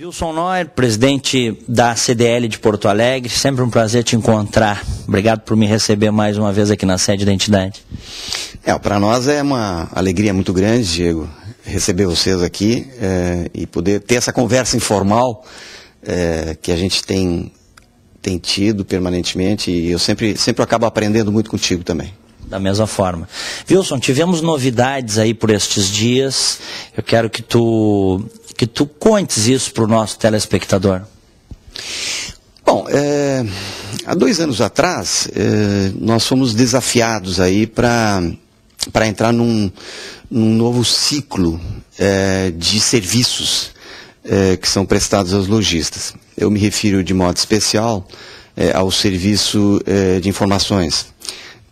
Wilson Neuer, presidente da CDL de Porto Alegre, sempre um prazer te encontrar. Obrigado por me receber mais uma vez aqui na sede da entidade. Para nós é uma alegria muito grande, Diego, receber vocês aqui e poder ter essa conversa informal que a gente tem tido permanentemente, e eu sempre acabo aprendendo muito contigo também. Da mesma forma. Wilson, tivemos novidades aí por estes dias. Eu quero que tu contes isso para o nosso telespectador. Bom, há 2 anos atrás, nós fomos desafiados aí para entrar num novo ciclo de serviços que são prestados aos lojistas. Eu me refiro de modo especial ao serviço de informações,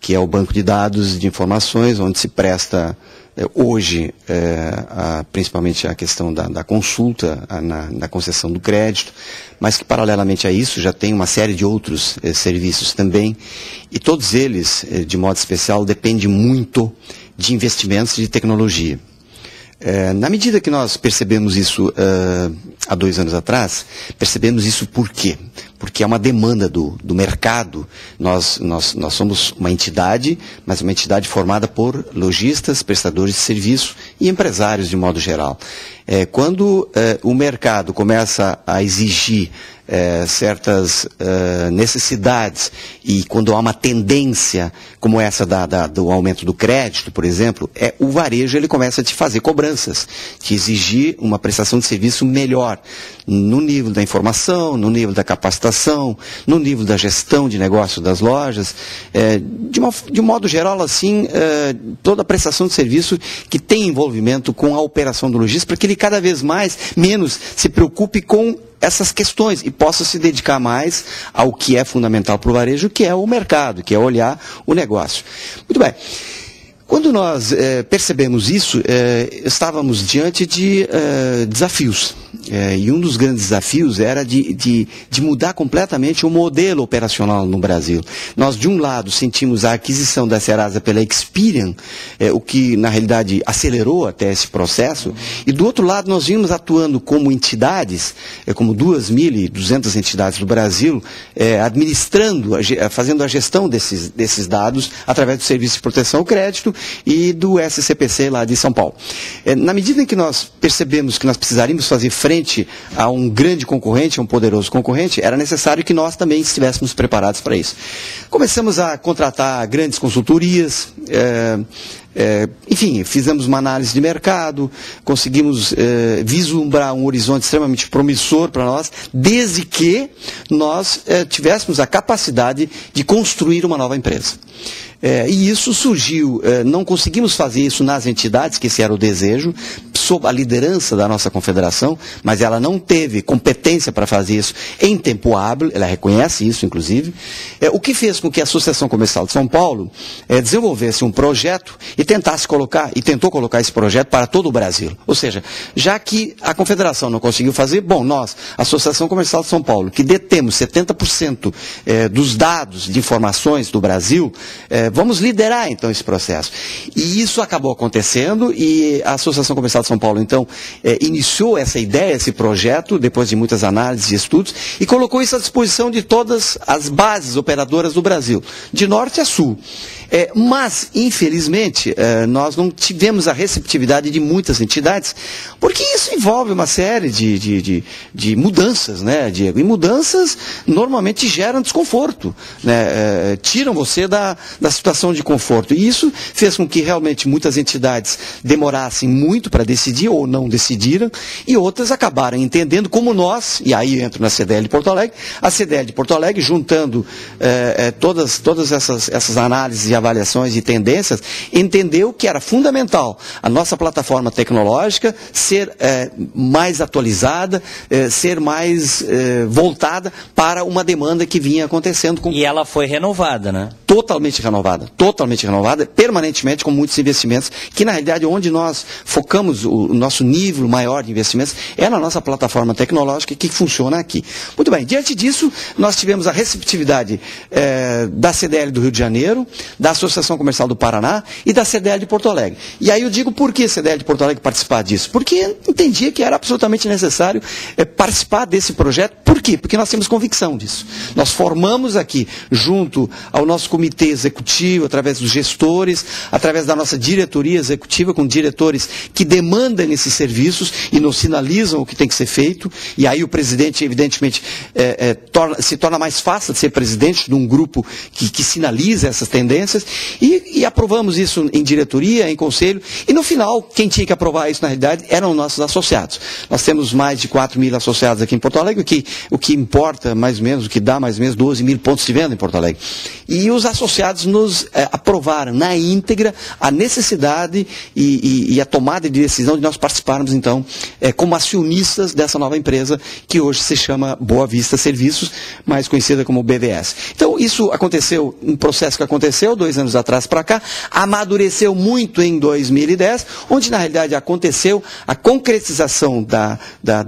que é o banco de dados de informações, onde se presta hoje, principalmente a questão da consulta na concessão do crédito, mas que paralelamente a isso já tem uma série de outros serviços também, e todos eles, de modo especial, dependem muito de investimentos de tecnologia. Na medida que nós percebemos isso há 2 anos atrás, percebemos isso por quê? Porque é uma demanda do mercado. Nós somos uma entidade, mas uma entidade formada por lojistas, prestadores de serviço e empresários de modo geral. Quando o mercado começa a exigir certas necessidades, e quando há uma tendência como essa do aumento do crédito, por exemplo, o varejo ele começa a te fazer cobranças, te exigir uma prestação de serviço melhor, no nível da informação, no nível da capacitação, no nível da gestão de negócio das lojas, de um modo geral, assim, toda a prestação de serviço que tem envolvimento com a operação do lojista, para que ele cada vez menos se preocupe com essas questões e possa se dedicar mais ao que é fundamental para o varejo, que é o mercado, que é olhar o negócio. Muito bem. Quando nós percebemos isso, estávamos diante de desafios. E um dos grandes desafios era de mudar completamente o modelo operacional no Brasil. Nós, de um lado, sentimos a aquisição da Serasa pela Experian, o que, na realidade, acelerou até esse processo. E, do outro lado, nós vimos atuando como entidades, como 2.200 entidades do Brasil, administrando, fazendo a gestão desses dados através do Serviço de Proteção ao Crédito e do SCPC lá de São Paulo. Na medida em que nós percebemos que nós precisaríamos fazer frente a um grande concorrente, a um poderoso concorrente, era necessário que nós também estivéssemos preparados para isso. Começamos a contratar grandes consultorias, enfim, fizemos uma análise de mercado, conseguimos vislumbrar um horizonte extremamente promissor para nós, desde que nós tivéssemos a capacidade de construir uma nova empresa. E isso surgiu, não conseguimos fazer isso nas entidades, que esse era o desejo, sob a liderança da nossa confederação, mas ela não teve competência para fazer isso em tempo hábil, ela reconhece isso, inclusive, o que fez com que a Associação Comercial de São Paulo desenvolvesse um projeto e tentou colocar esse projeto para todo o Brasil. Ou seja, já que a confederação não conseguiu fazer, nós, Associação Comercial de São Paulo, que detemos 70% dos dados de informações do Brasil, vamos liderar, então, esse processo. E isso acabou acontecendo, e a Associação Comercial de São Paulo, então, iniciou essa ideia, esse projeto, depois de muitas análises e estudos, e colocou isso à disposição de todas as bases operadoras do Brasil, de norte a sul. Mas, infelizmente, nós não tivemos a receptividade de muitas entidades, porque isso envolve uma série de mudanças, né, Diego? E mudanças normalmente geram desconforto, né? Tiram você da situação de conforto. E isso fez com que realmente muitas entidades demorassem muito para decidir ou não decidiram, e outras acabaram entendendo como nós, e aí entro na CDL de Porto Alegre, a CDL de Porto Alegre, juntando todas essas análises e avaliações e tendências, entendeu que era fundamental a nossa plataforma tecnológica ser mais atualizada, ser mais voltada para uma demanda que vinha acontecendo. E ela foi renovada, né? Totalmente renovada, permanentemente, com muitos investimentos, que na realidade onde nós focamos o nosso nível maior de investimentos é na nossa plataforma tecnológica que funciona aqui. Muito bem, diante disso, nós tivemos a receptividade da CDL do Rio de Janeiro, da da Associação Comercial do Paraná e da CDL de Porto Alegre. E aí eu digo por que CDL de Porto Alegre participar disso? Porque entendia que era absolutamente necessário participar desse projeto. Por quê? Porque nós temos convicção disso. Nós formamos aqui, junto ao nosso comitê executivo, através dos gestores, através da nossa diretoria executiva, com diretores que demandam esses serviços e nos sinalizam o que tem que ser feito, e aí o presidente, evidentemente, se torna mais fácil de ser presidente de um grupo que sinaliza essas tendências, e aprovamos isso em diretoria, em conselho, e no final, quem tinha que aprovar isso, na realidade, eram nossos associados. Nós temos mais de 4.000 associados aqui em Porto Alegre, o que importa, mais ou menos, o que dá mais ou menos 12.000 pontos de venda em Porto Alegre. E os associados nos aprovaram na íntegra a necessidade e a tomada de decisão de nós participarmos, então, como acionistas dessa nova empresa, que hoje se chama Boa Vista Serviços, mais conhecida como BVS. Então, isso aconteceu, um processo que aconteceu 2 anos atrás para cá, amadureceu muito em 2010, onde, na realidade, aconteceu a concretização da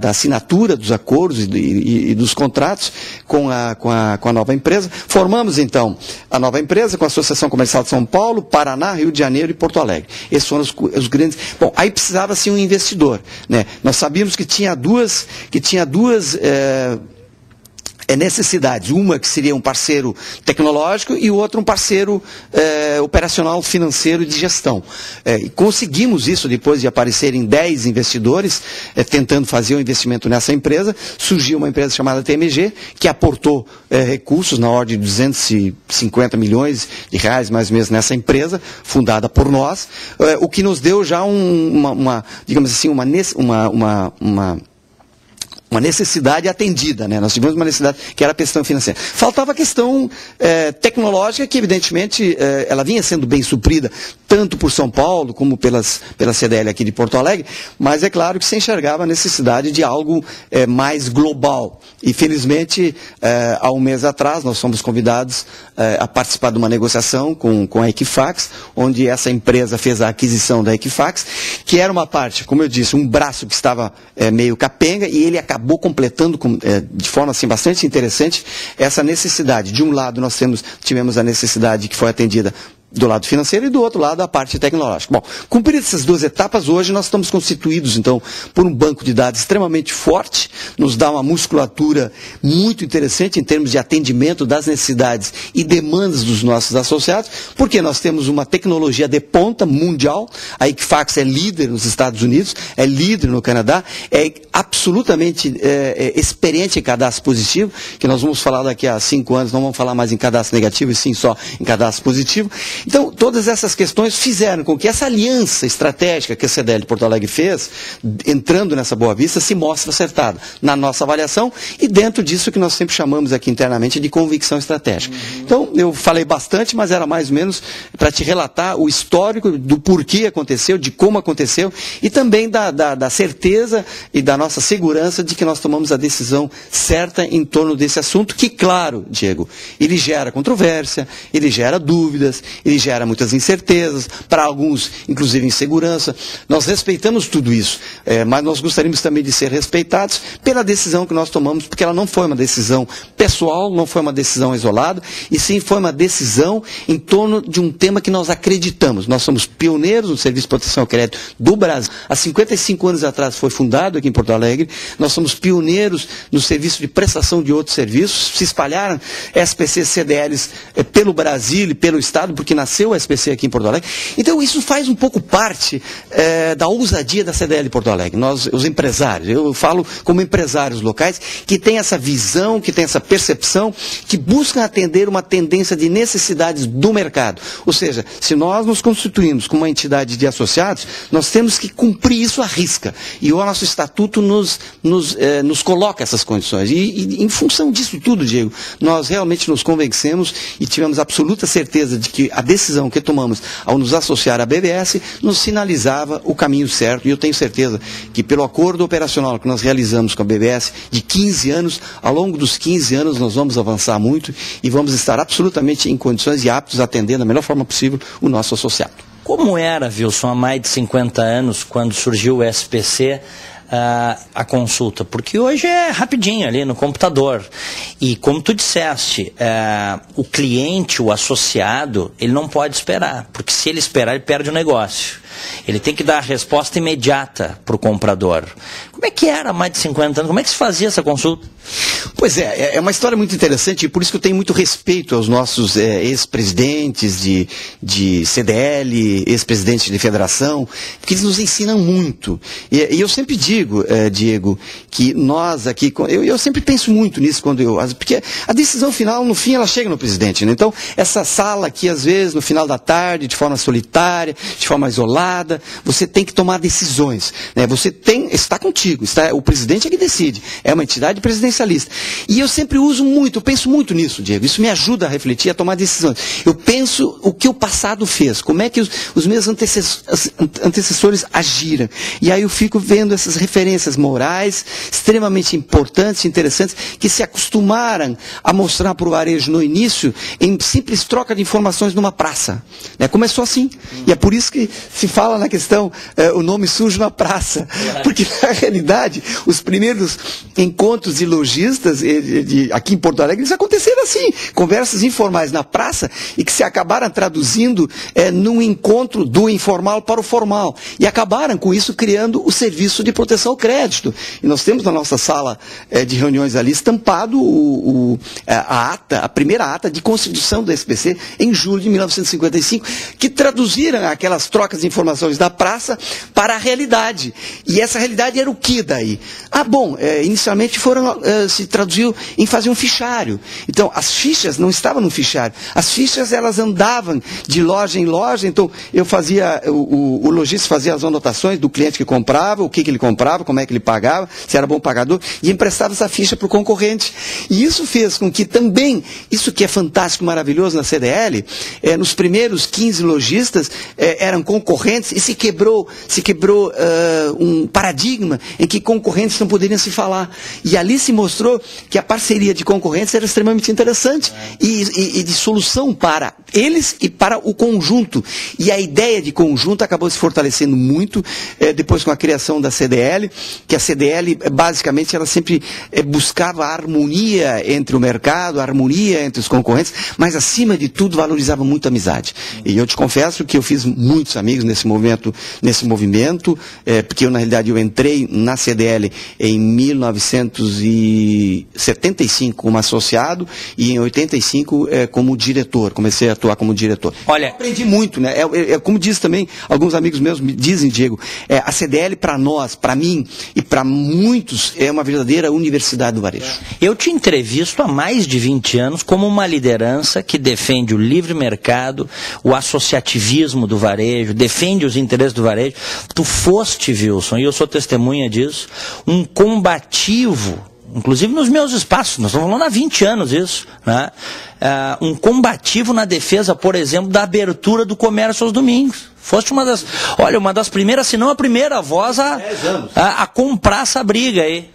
assinatura dos acordos e dos contratos com a nova empresa. Formamos, então, a nova empresa com a Associação Comercial de São Paulo, Paraná, Rio de Janeiro e Porto Alegre. Esses foram os grandes... Bom, aí precisava-se um investidor, né? Nós sabíamos que tinha duas necessidades. Uma que seria um parceiro tecnológico e o outro um parceiro operacional, financeiro, de gestão. E conseguimos isso depois de aparecerem 10 investidores tentando fazer um investimento nessa empresa. Surgiu uma empresa chamada TMG, que aportou recursos na ordem de 250 milhões de reais, mais ou menos, nessa empresa, fundada por nós, o que nos deu já digamos assim, uma necessidade atendida, né? Nós tivemos uma necessidade que era a questão financeira. Faltava a questão tecnológica, que evidentemente ela vinha sendo bem suprida, tanto por São Paulo como pela CDL aqui de Porto Alegre, mas é claro que se enxergava a necessidade de algo mais global. E felizmente, há um mês atrás, nós fomos convidados a participar de uma negociação com a Equifax, onde essa empresa fez a aquisição da Equifax, que era uma parte, como eu disse, um braço que estava meio capenga, e ele acabou completando de forma assim, bastante interessante essa necessidade. De um lado, nós tivemos a necessidade que foi atendida do lado financeiro e do outro lado a parte tecnológica. Bom, cumpridas essas 2 etapas, hoje nós estamos constituídos, então, por um banco de dados extremamente forte, nos dá uma musculatura muito interessante em termos de atendimento das necessidades e demandas dos nossos associados, porque nós temos uma tecnologia de ponta mundial. A Equifax é líder nos Estados Unidos, é líder no Canadá, é absolutamente experiente em cadastro positivo, que nós vamos falar daqui a 5 anos, não vamos falar mais em cadastro negativo, e sim só em cadastro positivo. Então, todas essas questões fizeram com que essa aliança estratégica que a CDL de Porto Alegre fez, entrando nessa Boa Vista, se mostre acertada na nossa avaliação e dentro disso que nós sempre chamamos aqui internamente de convicção estratégica. Então, eu falei bastante, mas era mais ou menos para te relatar o histórico do porquê aconteceu, de como aconteceu e também da certeza e da nossa segurança de que nós tomamos a decisão certa em torno desse assunto, que, claro, Diego, ele gera controvérsia, ele gera dúvidas, ele gera muitas incertezas, para alguns, inclusive, insegurança. Nós respeitamos tudo isso, mas nós gostaríamos também de ser respeitados pela decisão que nós tomamos, porque ela não foi uma decisão pessoal, não foi uma decisão isolada, e sim foi uma decisão em torno de um tema que nós acreditamos. Nós somos pioneiros no Serviço de Proteção ao Crédito do Brasil. Há 55 anos atrás foi fundado aqui em Porto Alegre. Nós somos pioneiros no serviço de prestação de outros serviços. Se espalharam SPC, CDLs pelo Brasil e pelo Estado, porque nasceu o SPC aqui em Porto Alegre. Então isso faz um pouco parte da ousadia da CDL de Porto Alegre. Nós, os empresários, eu falo como empresários locais, que têm essa visão, que têm essa percepção, que buscam atender uma tendência de necessidades do mercado. Ou seja, se nós nos constituímos como uma entidade de associados, nós temos que cumprir isso à risca. E o nosso estatuto nos coloca essas condições. E em função disso tudo, Diego, nós realmente nos convencemos e tivemos absoluta certeza de que a decisão que tomamos ao nos associar à BVS nos sinalizava o caminho certo, e eu tenho certeza que pelo acordo operacional que nós realizamos com a BVS de 15 anos, ao longo dos 15 anos nós vamos avançar muito e vamos estar absolutamente em condições e aptos a atender da melhor forma possível o nosso associado. Como era, Wilson, há mais de 50 anos, quando surgiu o SPC, a consulta? Porque hoje é rapidinho ali no computador. E como tu disseste, o cliente, o associado, ele não pode esperar. Porque se ele esperar, ele perde o negócio. Ele tem que dar a resposta imediata para o comprador. Como é que era há mais de 50 anos? Como é que se fazia essa consulta? Pois é uma história muito interessante e por isso que eu tenho muito respeito aos nossos ex-presidentes de CDL, ex-presidentes de federação, porque eles nos ensinam muito. E eu sempre digo, Diego, que nós aqui, eu sempre penso muito nisso porque a decisão final, no fim, ela chega no presidente, né? Então, essa sala aqui, às vezes, no final da tarde, de forma solitária, de forma isolada, você tem que tomar decisões, né? Está contigo, o presidente é que decide, é uma entidade presidencialista. E eu sempre eu penso muito nisso, Diego, isso me ajuda a refletir, a tomar decisões. Eu penso o que o passado fez, como é que os meus antecessores agiram. E aí eu fico vendo essas referências morais extremamente importantes, interessantes, que se acostumaram a mostrar para o varejo no início em simples troca de informações numa praça. Né? Começou assim. E é por isso que se fala na questão, o nome surge na praça. Porque, na realidade, os primeiros encontros de lojistas aqui em Porto Alegre, eles aconteceram assim. Conversas informais na praça e que se acabaram traduzindo num encontro do informal para o formal. E acabaram, com isso, criando o serviço de proteção ao crédito. E nós temos na nossa sala de reuniões ali estampado a primeira ata de constituição do SPC em julho de 1955, que traduziram aquelas trocas de informações da praça para a realidade. E essa realidade era o que daí? Inicialmente se traduziu em fazer um fichário. Então, as fichas não estavam no fichário. As fichas, elas andavam de loja em loja. Então, o lojista fazia as anotações do cliente que comprava, o que ele comprava, como é que ele pagava, se era bom pagador, e emprestava essa ficha para o concorrente. E isso fez com que também, isso que é fantástico, maravilhoso na CDL, nos primeiros 15 lojistas eram concorrentes e se quebrou um paradigma em que concorrentes não poderiam se falar. E ali se mostrou que a parceria de concorrentes era extremamente interessante e de solução para eles e para o conjunto. E a ideia de conjunto acabou se fortalecendo muito depois com a criação da CDL, que a CDL, basicamente, ela sempre buscava a harmonia entre o mercado, a harmonia entre os concorrentes, mas, acima de tudo, valorizava muito a amizade. E eu te confesso que eu fiz muitos amigos nesse movimento, porque na realidade eu entrei na CDL em 1975 como associado e em 85 como diretor, comecei a atuar como diretor. Olha, eu aprendi muito, né? Como diz também, alguns amigos meus me dizem, Diego, a CDL para nós, para mim e para muitos é uma verdadeira universidade do varejo. Eu te entrevisto há mais de 20 anos como uma liderança que defende o livre mercado, o associativismo do varejo, defende os interesses do varejo. Tu foste, Wilson, e eu sou testemunha disso, um combativo, inclusive nos meus espaços, nós estamos falando há 20 anos isso, né? Um combativo na defesa, por exemplo, da abertura do comércio aos domingos. Foste uma das primeiras, se não a primeira voz a comprar essa briga aí.